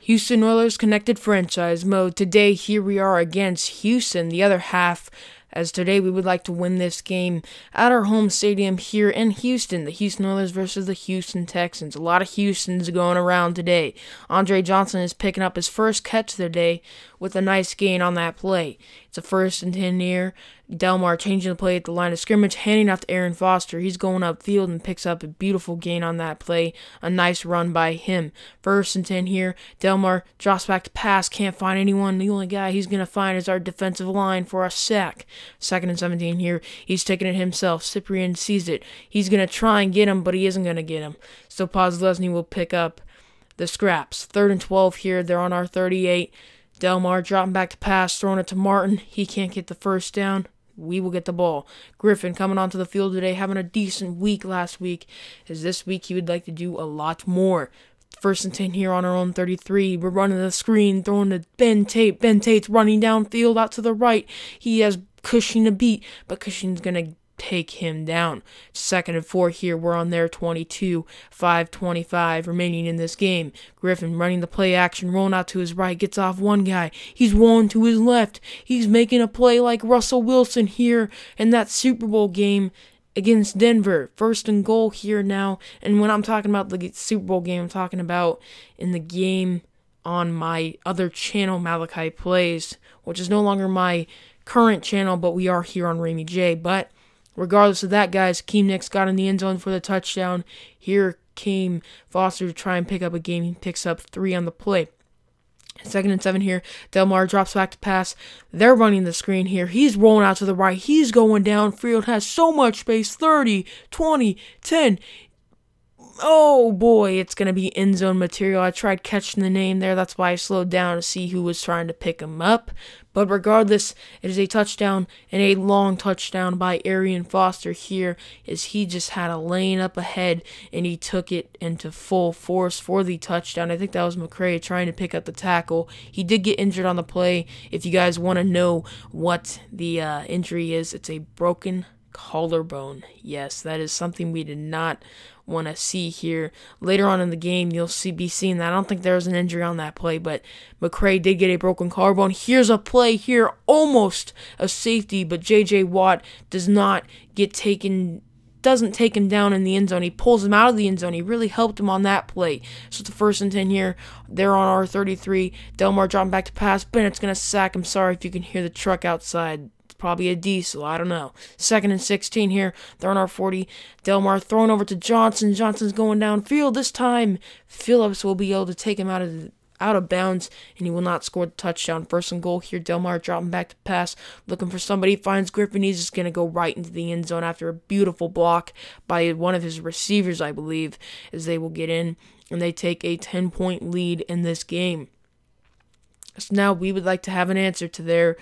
Houston Oilers Connected Franchise Mode. Today, here we are against Houston, the other half, as today we would like to win this game at our home stadium here in Houston. The Houston Oilers versus the Houston Texans. A lot of Houstons going around today. Andre Johnson is picking up his first catch of the day with a nice gain on that play. It's a 1st and 10 here. Delmar changing the play at the line of scrimmage, handing off to Aaron Foster. He's going upfield and picks up a beautiful gain on that play. A nice run by him. 1st and 10 here. Delmar drops back to pass, can't find anyone. The only guy he's going to find is our defensive line for a sack. 2nd and 17 here. He's taking it himself. Cyprian sees it. He's going to try and get him, but he isn't going to get him. So Podlesny will pick up the scraps. 3rd and 12 here. They're on our 38. Delmar dropping back to pass, throwing it to Martin. He can't get the first down. We will get the ball. Griffin coming onto the field today, having a decent week last week. As this week he would like to do a lot more. 1st and 10 here on our own 33. We're running the screen, throwing to Ben Tate. Ben Tate's running downfield out to the right. He has Cushing to beat, but Cushing's going to take him down. 2nd and 4 here. We're on their 22. 5:25 remaining in this game. Griffin running the play action, rolling out to his right, gets off one guy. He's rolling to his left. He's making a play like Russell Wilson here in that Super Bowl game against Denver. 1st and goal here now. And when I'm talking about the Super Bowl game, I'm talking about in the game on my other channel, Malachi Plays, which is no longer my current channel, but we are here on Ramey J. But regardless of that, guys, Keem Nicks got in the end zone for the touchdown. Here came Foster to try and pick up a game. He picks up 3 on the play. 2nd and 7 here. Delmar drops back to pass. They're running the screen here. He's rolling out to the right. He's going downfield. Has so much space. 30, 20, 10. Oh boy, it's going to be end zone material. I tried catching the name there. That's why I slowed down to see who was trying to pick him up. But regardless, it is a touchdown and a long touchdown by Arian Foster here, as he just had a lane up ahead and he took it into full force for the touchdown. I think that was McCray trying to pick up the tackle. He did get injured on the play. If you guys want to know what the injury is, it's a broken collarbone. Yes, that is something we did not want to see here. Later on in the game, you'll be seeing that. I don't think there was an injury on that play, but McCray did get a broken collarbone. Here's a play here, almost a safety, but J.J. Watt doesn't take him down in the end zone. He pulls him out of the end zone. He really helped him on that play. So it's the 1st and 10 here. They're on our 33. Delmar dropping back to pass. Bennett's going to sack him. Sorry if you can hear the truck outside. Probably a diesel, I don't know. 2nd and 16 here. They're on our 40. Delmar throwing over to Johnson. Johnson's going downfield. This time, Phillips will be able to take him out of bounds, and he will not score the touchdown. 1st and goal here. Delmar dropping back to pass, looking for somebody. Finds Griffin. He's just going to go right into the end zone after a beautiful block by one of his receivers, I believe, as they will get in, and they take a 10-point lead in this game. So now we would like to have an answer to their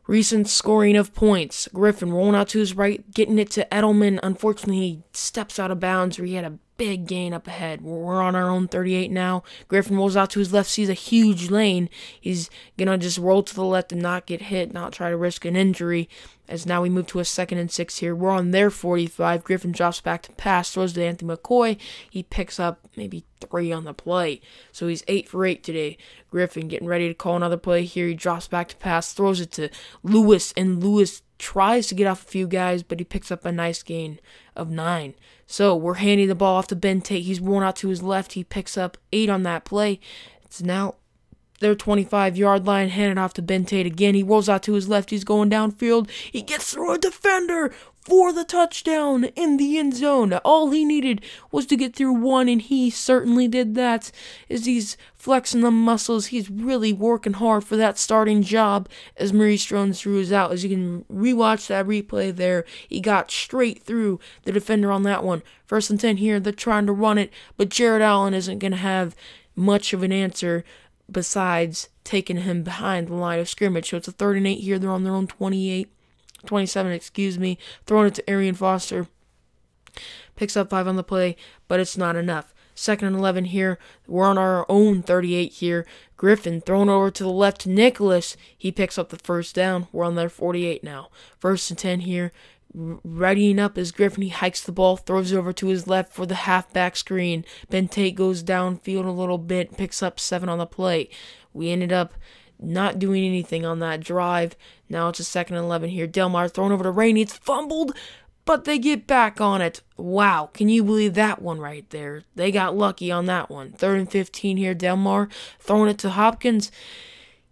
recent scoring of points. Griffin rolling out to his right, getting it to Edelman. Unfortunately, he steps out of bounds, or he had a big gain up ahead. We're on our own 38 now. Griffin rolls out to his left, sees a huge lane. He's going to just roll to the left and not get hit, not try to risk an injury. As now we move to a 2nd and 6 here. We're on their 45. Griffin drops back to pass, throws to Anthony McCoy. He picks up maybe 3 on the play. So he's 8 for 8 today. Griffin getting ready to call another play here. He drops back to pass, throws it to Lewis, and Lewis tries to get off a few guys, but he picks up a nice gain of 9. So we're handing the ball off to Ben Tate. He's rolling out to his left. He picks up 8 on that play. It's now their 25-yard line, handed off to Ben Tate again. He rolls out to his left. He's going downfield. He gets through a defender for the touchdown in the end zone. All he needed was to get through one, and he certainly did that. As he's flexing the muscles, he's really working hard for that starting job as Maurice Jones threw his out. As you can rewatch that replay there, he got straight through the defender on that one. 1st and 10 here. They're trying to run it, but Jared Allen isn't going to have much of an answer besides taking him behind the line of scrimmage. So it's a 3rd and 8 here. They're on their own 27, throwing it to Arian Foster. Picks up 5 on the play, but it's not enough. 2nd and 11 here. We're on our own 38 here. Griffin thrown over to the left to Nicholas. He picks up the 1st down. We're on their 48 now. 1st and 10 here. Readying up is Griffin. He hikes the ball, throws it over to his left for the halfback screen. Ben Tate goes downfield a little bit, picks up 7 on the play. We ended up not doing anything on that drive. Now it's a 2nd and 11 here. Delmar thrown over to Rainey. It's fumbled, but they get back on it. Wow, can you believe that one right there? They got lucky on that one. 3rd and 15 here. Delmar throwing it to Hopkins.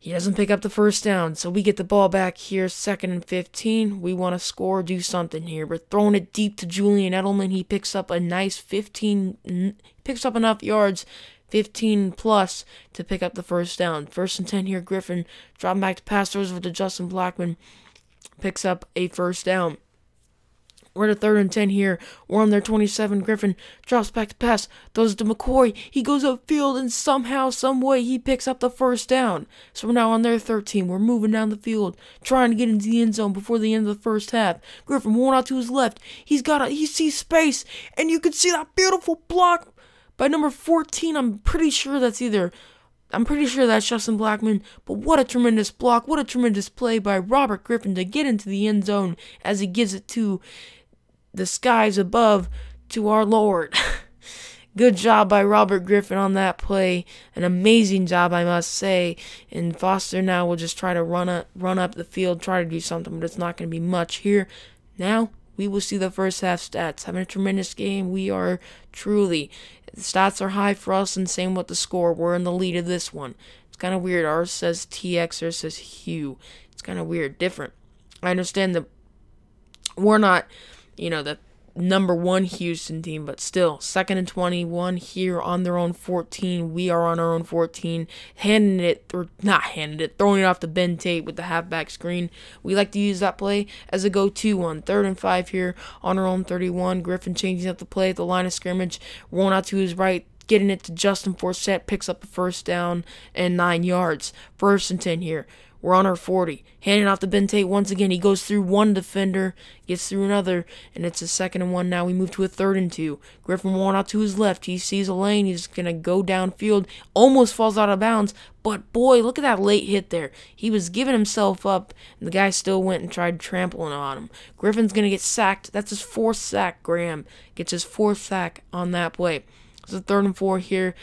He doesn't pick up the first down, so we get the ball back here, 2nd and 15. We want to score, do something here. We're throwing it deep to Julian Edelman. He picks up a nice 15, picks up enough yards, 15 plus, to pick up the first down. 1st and 10 here, Griffin dropping back to pass, throws over to Justin Blackman, picks up a first down. We're at a 3rd and 10 here. We're on their 27. Griffin drops back to pass. Throws it to McCoy. He goes upfield, and somehow, some way, he picks up the first down. So we're now on their 13. We're moving down the field, trying to get into the end zone before the end of the first half. Griffin rolling out to his left. He sees space, and you can see that beautiful block by number 14. I'm pretty sure that's Justin Blackman, but what a tremendous block, what a tremendous play by Robert Griffin to get into the end zone as he gives it to the skies above, to our Lord. Good job by Robert Griffin on that play. An amazing job, I must say. And Foster now will just try to run up the field, try to do something, but it's not going to be much here. Now, we will see the first half stats. Having a tremendous game. We are truly. The stats are high for us, and same with the score. We're in the lead of this one. It's kind of weird. Ours says TX, ours says Hugh. It's kind of weird, different. I understand that we're not, the number 1 Houston team, but still, 2nd and 21 here on their own 14. We are on our own 14, throwing it off to Ben Tate with the halfback screen. We like to use that play as a go-to one. 3rd and 5 here on our own 31. Griffin changing up the play at the line of scrimmage, rolling out to his right, getting it to Justin Forsett, picks up a first down and 9 yards. 1st and 10 here. We're on our 40. Handing off to Ben Tate once again. He goes through one defender, gets through another, and it's a 2nd and 1 now. We move to a 3rd and 2. Griffin rolling out to his left. He sees a lane. He's going to go downfield. Almost falls out of bounds, but boy, look at that late hit there. He was giving himself up, and the guy still went and tried trampling on him. Griffin's going to get sacked. That's his 4th sack. Graham gets his 4th sack on that play. It's a 3rd and 4 here.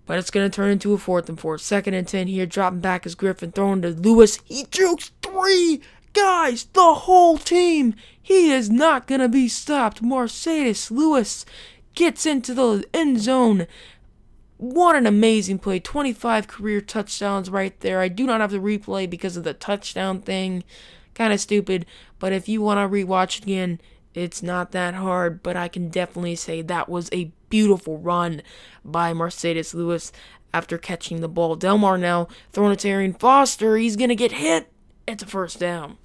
But it's going to turn into a 4th and 4. 2nd and 10 here. Dropping back is Griffin. Throwing to Lewis. He jukes 3 guys. The whole team. He is not going to be stopped. Mercedes Lewis gets into the end zone. What an amazing play. 25 career touchdowns right there. I do not have the replay because of the touchdown thing. Kind of stupid. But if you want to rewatch it again, it's not that hard, but I can definitely say that was a beautiful run by Mercedes Lewis after catching the ball. Delmar now throwing it to Arian Foster. He's going to get hit. It's a first down.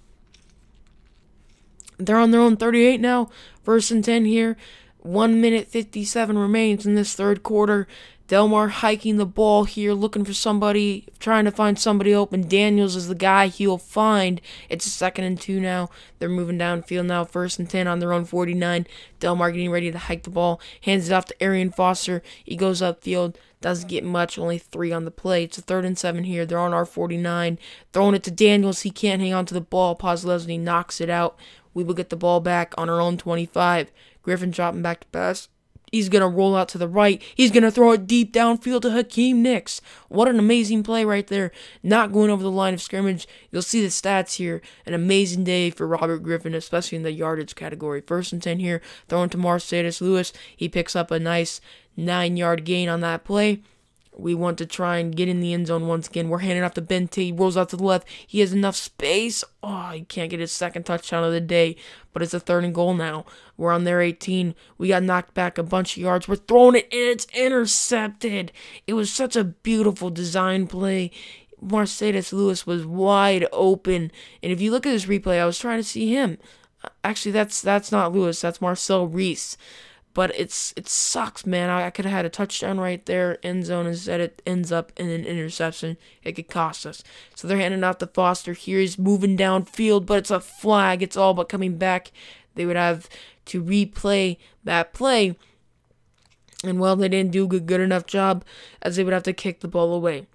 They're on their own 38 now. 1st and 10 here. 1 minute 57 remains in this 3rd quarter. Delmar hiking the ball here, looking for somebody, trying to find somebody open. Daniels is the guy he'll find. It's a 2nd and 2 now. They're moving downfield now. 1st and 10 on their own 49. Delmar getting ready to hike the ball. Hands it off to Arian Foster. He goes upfield. Doesn't get much. Only 3 on the play. It's a 3rd and 7 here. They're on our 49. Throwing it to Daniels. He can't hang on to the ball. Pozlesny knocks it out. We will get the ball back on our own 25. Griffin dropping back to pass. He's going to roll out to the right. He's going to throw it deep downfield to Hakeem Nicks. What an amazing play right there. Not going over the line of scrimmage. You'll see the stats here. An amazing day for Robert Griffin, especially in the yardage category. 1st and 10 here. Throwing to Mercedes Lewis. He picks up a nice 9-yard gain on that play. We want to try and get in the end zone once again. We're handing off to Ben Tate. He rolls out to the left. He has enough space. Oh, he can't get his 2nd touchdown of the day. But it's a 3rd and goal now. We're on their 18. We got knocked back a bunch of yards. We're throwing it, and it's intercepted. It was such a beautiful design play. Mercedes Lewis was wide open. And if you look at this replay, I was trying to see him. Actually, that's not Lewis. That's Marcel Reese. But it sucks, man. I could have had a touchdown right there, end zone, instead it ends up in an interception. It could cost us. So they're handing off to Foster here. He's moving downfield, but it's a flag. It's all but coming back. They would have to replay that play. And, well, they didn't do a good enough job, as they would have to kick the ball away.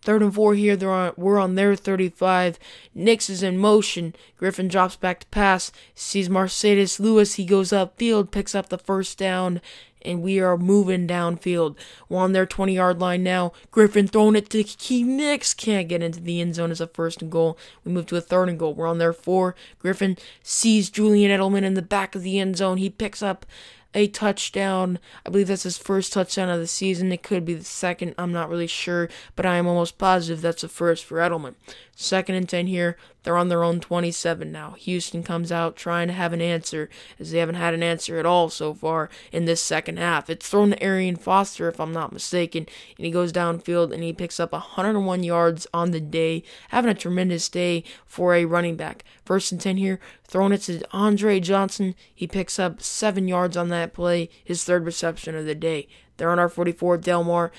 3rd and 4 here. We're on their 35. Nix is in motion. Griffin drops back to pass. Sees Mercedes Lewis. He goes upfield, picks up the first down, and we are moving downfield. We're on their 20-yard line now. Griffin throwing it to Key Nix. Can't get into the end zone as a 1st and goal. We move to a 3rd and goal. We're on their 4. Griffin sees Julian Edelman in the back of the end zone. He picks up a touchdown. I believe that's his first touchdown of the season. It could be the second. I'm not really sure, but I am almost positive that's the first for Edelman. 2nd and 10 here. They're on their own 27 now. Houston comes out trying to have an answer, as they haven't had an answer at all so far in this second half. It's thrown to Arian Foster, if I'm not mistaken, and he goes downfield and he picks up 101 yards on the day, having a tremendous day for a running back. 1st and 10 here, throwing it to Andre Johnson. He picks up 7 yards on that play, his 3rd reception of the day. They're on our 44. Delmar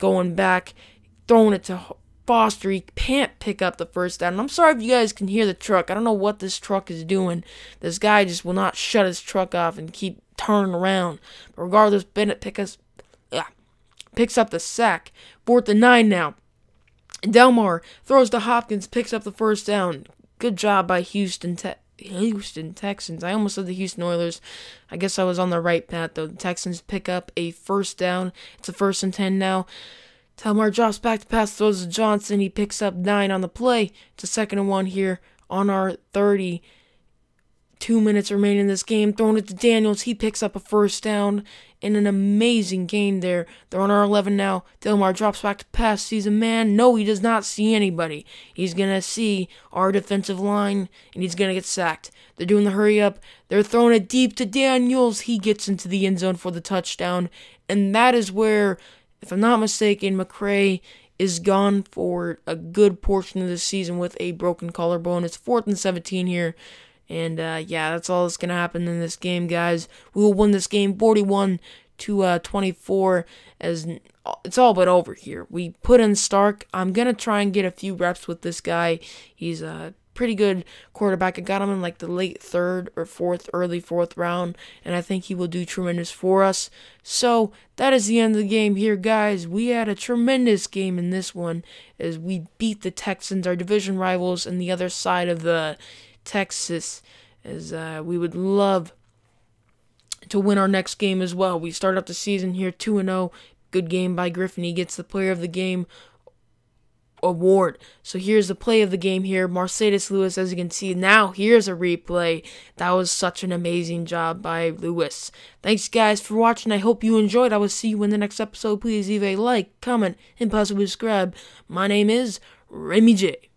going back, throwing it to Foster. He can't pick up the first down. And I'm sorry if you guys can hear the truck. I don't know what this truck is doing. This guy just will not shut his truck off and keep turning around. But regardless, Bennett picks up the sack. 4th and 9 now. Delmar throws to Hopkins, picks up the first down. Good job by Houston Texans. I almost said the Houston Oilers. I guess I was on the right path, though. The Texans pick up a first down. It's a 1st and 10 now. Delmar drops back to pass, throws to Johnson. He picks up 9 on the play. It's a 2nd and 1 here on our 30. 2 minutes remaining in this game. Throwing it to Daniels. He picks up a first down in an amazing game there. They're on our 11 now. Delmar drops back to pass. Sees a man. No, he does not see anybody. He's going to see our defensive line, and he's going to get sacked. They're doing the hurry up. They're throwing it deep to Daniels. He gets into the end zone for the touchdown. And that is where, if I'm not mistaken, McCray is gone for a good portion of the season with a broken collarbone. It's 4th and 17 here. And, yeah, that's all that's going to happen in this game, guys. We will win this game 41-24, as it's all but over here. We put in Stark. I'm going to try and get a few reps with this guy. He's a pretty good quarterback. I got him in, like, the late 3rd or 4th, early 4th round, and I think he will do tremendous for us. So, that is the end of the game here, guys. We had a tremendous game in this one, as we beat the Texans, our division rivals, on the other side of the Texas, as we would love to win our next game as well. We start up the season here 2-0. Good game by Griffin. He gets the Player of the Game award. So here's the play of the game here. Mercedes Lewis, as you can see. Now here's a replay. That was such an amazing job by Lewis. Thanks, guys, for watching. I hope you enjoyed. I will see you in the next episode. Please leave a like, comment, and possibly subscribe. My name is Remy J.